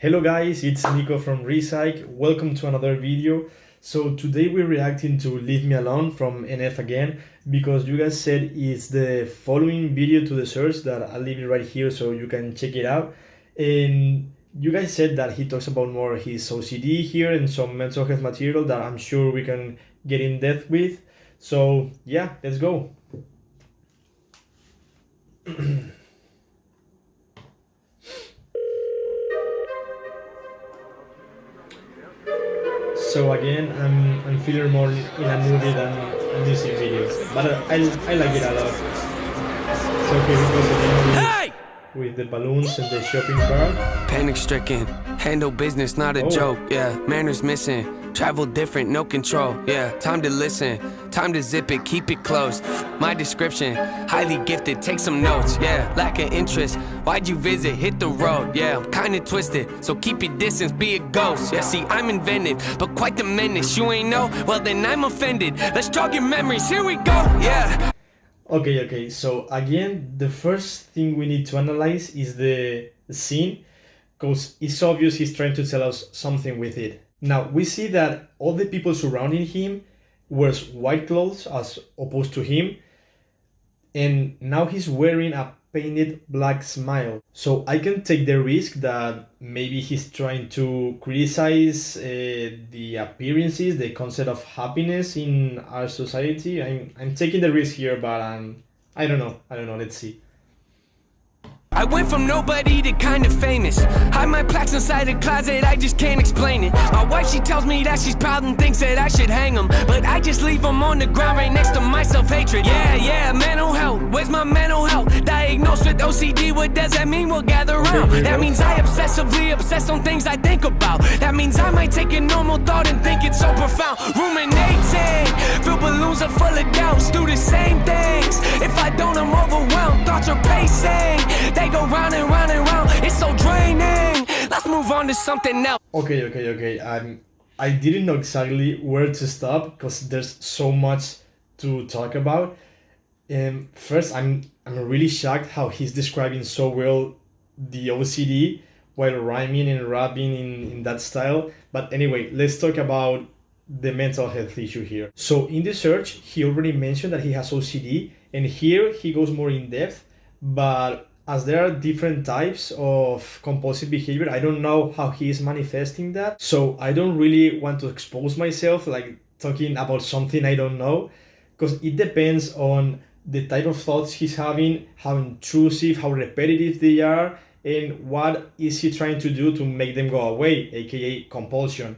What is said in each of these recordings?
Hello guys, it's Nico from Psych. Welcome to another video. So today we're reacting to Leave Me Alone from NF again because you guys said it's the following video to the search that I'll leave it right here so you can check it out. And you guys said that he talks about more his OCD here and some mental health material that I'm sure we can get in depth with. So yeah, let's go. So again, I'm feeling more in a movie than a music video, but I like it a lot. So here we go again with the balloons and the shopping cart. Panic stricken, handle business, not a joke, yeah. Manners missing, travel different, no control, yeah. Time to listen, time to zip it, keep it close. My description, highly gifted, take some notes, yeah. Lack of interest, why'd you visit, hit the road, yeah. I'm kinda twisted, so keep your distance, be a ghost, yeah. See, I'm inventive, but quite the menace. You ain't know, well then I'm offended. Let's jog your memories, here we go, yeah. Okay, so again, the first thing we need to analyze is the scene, because it's obvious he's trying to tell us something with it. Now, we see that all the people surrounding him wears white clothes as opposed to him, and now he's wearing a painted black smile. So I can take the risk that maybe he's trying to criticize the appearances, the concept of happiness in our society. I'm taking the risk here, but I don't know, let's see. I went from nobody to kind of famous. Hide my plaques inside a closet, I just can't explain it. My wife, she tells me that she's proud and thinks that I should hang them, but I just leave them on the ground right next to my self-hatred. Yeah, mental health, where's my mental health? Diagnosed with OCD, what does that mean? We'll gather around. That means I obsessively obsess on things I think about. That means I might take a normal thought and think it's so profound. Ruminating, fill balloons are full of doubts. Do the same things, if I don't I'm overwhelmed. Thoughts are pacing, they go round and round and round, it's so draining. Let's move on to something else. Okay. I didn't know exactly where to stop because there's so much to talk about. First, I'm really shocked how he's describing so well the OCD while rhyming and rapping in that style. But anyway, let's talk about the mental health issue here. So in the search, he already mentioned that he has OCD, and here he goes more in depth, but as there are different types of compulsive behavior, I don't know how he is manifesting that. So I don't really want to expose myself, like talking about something I don't know, because it depends on the type of thoughts he's having, how intrusive, how repetitive they are, and what is he trying to do to make them go away, aka compulsion.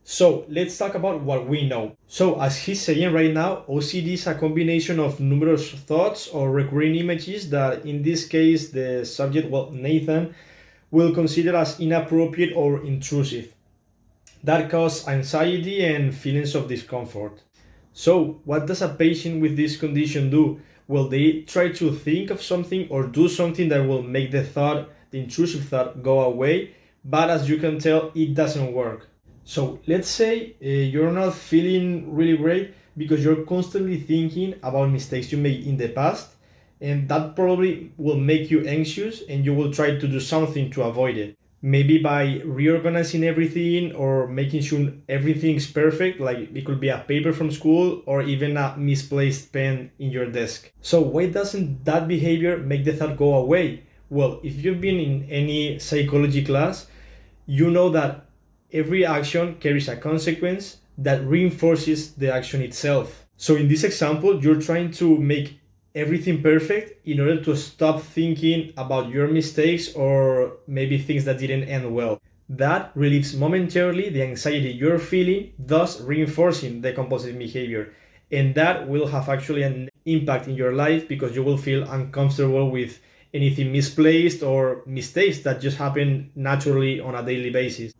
So let's talk about what we know. So as he's saying right now, OCD is a combination of numerous thoughts or recurring images that in this case the subject, well, Nathan, will consider as inappropriate or intrusive. That cause anxiety and feelings of discomfort. So what does a patient with this condition do? Well, they try to think of something or do something that will make the intrusive thought go away, but as you can tell, it doesn't work. So let's say you're not feeling really great because you're constantly thinking about mistakes you made in the past, and that probably will make you anxious and you will try to do something to avoid it. Maybe by reorganizing everything or making sure everything's perfect, like it could be a paper from school or even a misplaced pen in your desk. So why doesn't that behavior make the thought go away? Well, if you've been in any psychology class, you know that every action carries a consequence that reinforces the action itself. So in this example, you're trying to make everything perfect in order to stop thinking about your mistakes or maybe things that didn't end well. That relieves momentarily the anxiety you're feeling, thus reinforcing the compulsive behavior. And that will have actually an impact in your life because you will feel uncomfortable with anything misplaced or mistakes that just happen naturally on a daily basis.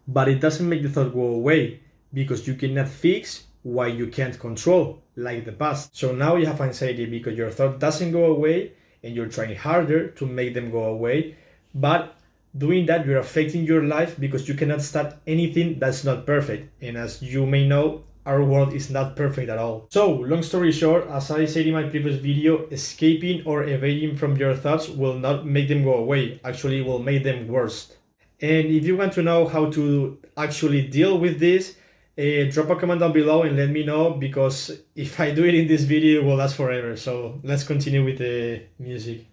But it doesn't make the thought go away because you cannot fix what you can't control, like the past. So now you have anxiety because your thought doesn't go away and you're trying harder to make them go away. But doing that, you're affecting your life because you cannot start anything that's not perfect. And as you may know, our world is not perfect at all. So, long story short, as I said in my previous video, escaping or evading from your thoughts will not make them go away. Actually, it will make them worse. And if you want to know how to actually deal with this, drop a comment down below and let me know, because if I do it in this video, it will last forever. So let's continue with the music.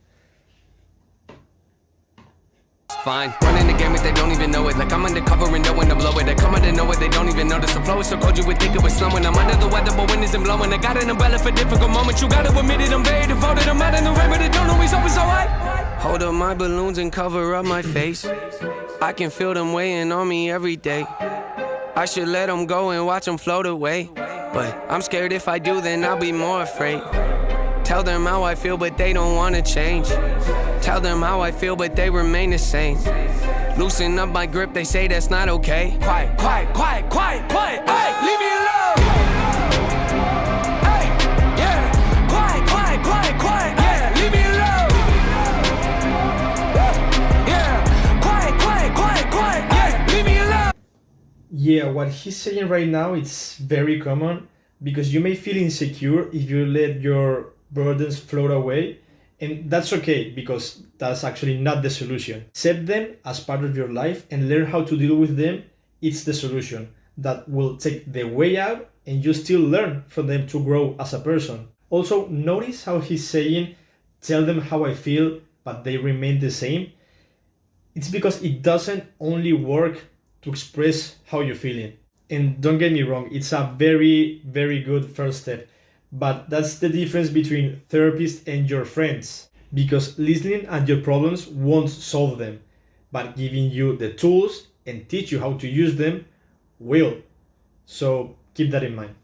Fine, running the game if they don't even know it. Like I'm undercover and knowing to blow it. I come out of nowhere, they don't even notice. The flow is so cold you would think it was snowing. I'm under the weather, but wind isn't blowing. I got an umbrella for difficult moments. You gotta admit it, I'm very devoted. I'm out in the rain, but it don't always alright. Hold up my balloons and cover up my face. I can feel them weighing on me every day. I should let them go and watch them float away. But I'm scared if I do, then I'll be more afraid. Tell them how I feel, but they don't wanna change. Tell them how I feel, but they remain the same. Loosen up my grip, they say that's not okay. Quiet, quiet, quiet, quiet, quiet. Hey, leave me alone. Hey, yeah. Quiet, quiet, quiet, quiet. Yeah, leave me alone. Yeah. Quiet, quiet, quiet, quiet. Yeah, leave me alone. Yeah, what he's saying right now, it's very common, because you may feel insecure if you let your burdens float away. And that's okay, because that's actually not the solution. Accept them as part of your life and learn how to deal with them. It's the solution that will take the way out, and you still learn from them to grow as a person. Also, notice how he's saying, tell them how I feel, but they remain the same. It's because it doesn't only work to express how you're feeling. And don't get me wrong, it's a very, very good first step. But that's the difference between therapists and your friends, because listening at your problems won't solve them, but giving you the tools and teach you how to use them will. So keep that in mind.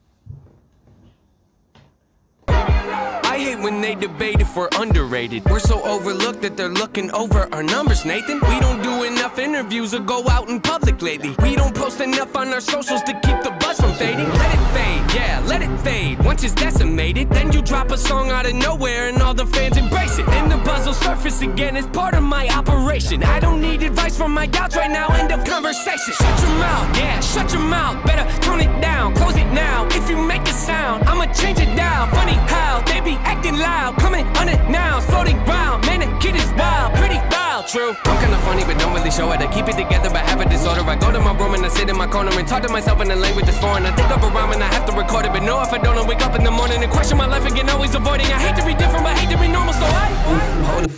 I hate when they debate if we're underrated. We're so overlooked that they're looking over our numbers, Nathan. We don't do enough interviews or go out in public lately. We don't post enough on our socials to keep the buzz from fading. Let it fade, yeah, let it fade. Once it's decimated, then you drop a song out of nowhere and all the fans embrace it. And the buzz will surface again as part of my operation. I don't need advice from my gouts right now, end of conversation. Shut your mouth, yeah, shut your mouth. Better tone it down, close it now. If you make a sound, I'ma change it down. Funny how they be acting loud, coming unannounced, floating round. Man, the kid is wild, pretty wild, true. I'm kinda funny, but don't really show it. I keep it together, but have a disorder. I go to my room and I sit in my corner and talk to myself in a language that's foreign. I think of a rhyme and I have to record it, but no, if I don't, I wake up in the morning and question my life again, always avoiding. I hate to be different, but hate to be normal, so I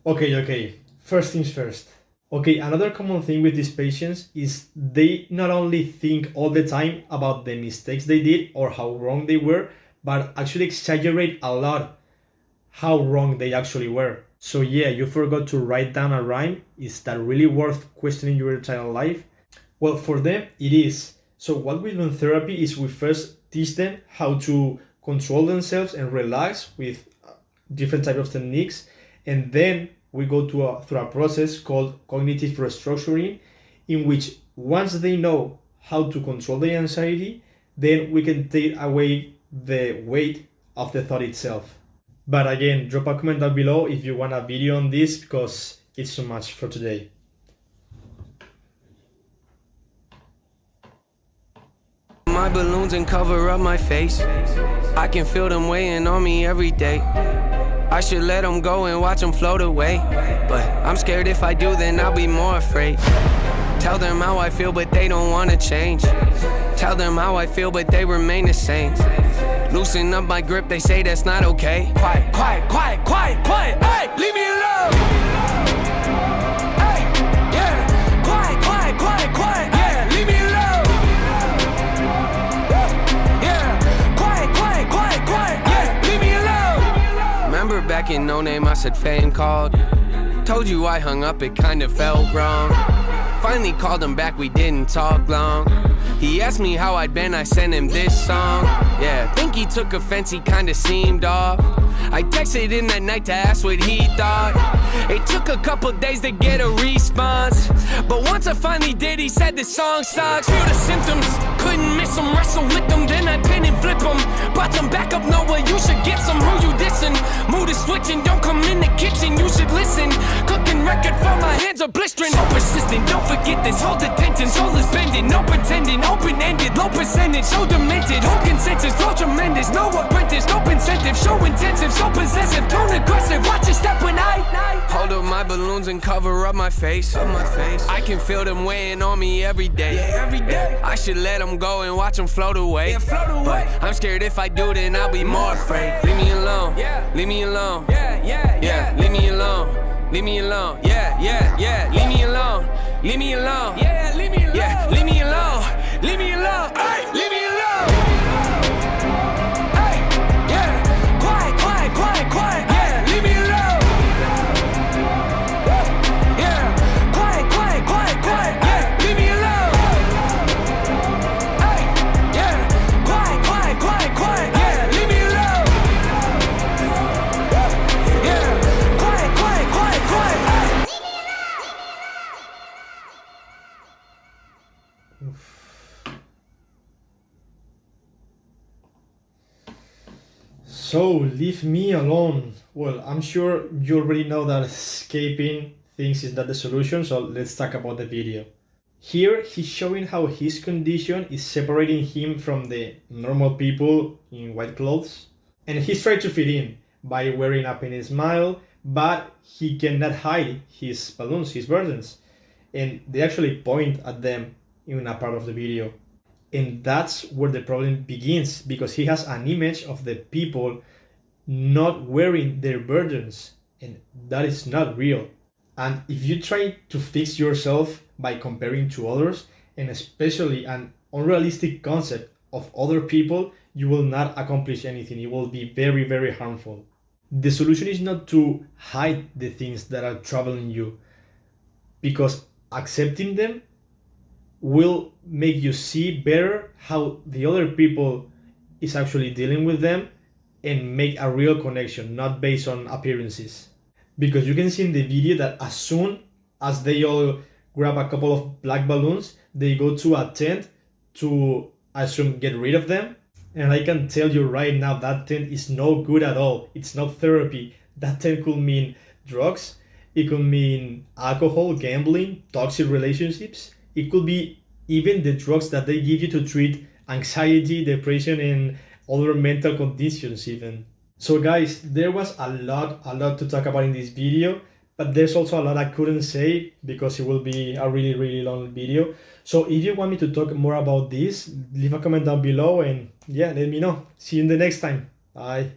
Okay. First things first. Okay, another common thing with these patients is they not only think all the time about the mistakes they did or how wrong they were, but actually exaggerate a lot how wrong they actually were. So yeah, you forgot to write down a rhyme. Is that really worth questioning your entire life? Well, for them, it is. So what we do in therapy is we first teach them how to control themselves and relax with different types of techniques. And then we go through a process called cognitive restructuring, in which once they know how to control the anxiety, then we can take away the weight of the thought itself. But again, drop a comment down below if you want a video on this, because it's too much for today. My balloons and cover up my face. I can feel them weighing on me every day. I should let them go and watch them float away. But I'm scared if I do, then I'll be more afraid. Tell them how I feel, but they don't wanna change. Tell them how I feel, but they remain the same. Loosen up my grip, they say that's not okay. Quiet, quiet, quiet, quiet, quiet. Hey, leave me alone. Hey, yeah. Quiet, quiet, quiet, quiet. Yeah, leave me alone. Yeah. Quiet, quiet, quiet, quiet. Yeah, leave me alone. Remember back in No Name, I said fame called. Told you I hung up, it kinda felt wrong. Finally called him back, we didn't talk long. He asked me how I'd been, I sent him this song. Yeah, think he took offense, he kinda seemed off. I texted him that night to ask what he thought. It took a couple days to get a response, but once I finally did, he said the song sucks. Feel the symptoms, couldn't miss him, wrestle with them, then I pin and flip him. Brought some back up, Noah, you should get some. Who you dissing? Mood is switching, don't come in the kitchen, you should listen. Cooking record for my hands are blistering. So persistent, don't forget this, hold attention. Soul is bending, no pretending, open-ended, low percentage, so demented. Hold consensus, flow tremendous, no apprentice, no incentive, show intensive, so possessive, tone aggressive. Watch your step when I hold up my my balloons and cover up my face. I can feel them weighing on me every day. I should let them go and watch them float away. But I'm scared if I do, then I'll be more afraid. Leave me alone, leave me alone. Yeah, leave me alone. Leave me alone, yeah, leave me alone, leave me alone, leave me alone, leave me alone, leave me alone, leave me alone, yeah, quiet, yeah, leave me alone, yeah, quiet, yeah, leave me alone, yeah, quiet, yeah, leave me alone, yeah. So, leave me alone. Well, I'm sure you already know that escaping things is not the solution, so let's talk about the video. Here, he's showing how his condition is separating him from the normal people in white clothes. And he's trying to fit in by wearing a penny smile, but he cannot hide his balloons, his burdens. And they actually point at them in a part of the video. And that's where the problem begins, because he has an image of the people not wearing their burdens, and that is not real. And if you try to fix yourself by comparing to others, and especially an unrealistic concept of other people, you will not accomplish anything. It will be very, very harmful. The solution is not to hide the things that are troubling you, because accepting them will make you see better how the other people is actually dealing with them and make a real connection, not based on appearances. Because you can see in the video that as soon as they all grab a couple of black balloons, they go to a tent to, I assume, get rid of them. And I can tell you right now, that tent is no good at all. It's not therapy. That tent could mean drugs. It could mean alcohol, gambling, toxic relationships. It could be even the drugs that they give you to treat anxiety, depression, and other mental conditions even. So guys, there was a lot to talk about in this video, but there's also a lot I couldn't say because it will be a really, really long video. So if you want me to talk more about this, leave a comment down below and yeah, let me know. See you in the next time. Bye.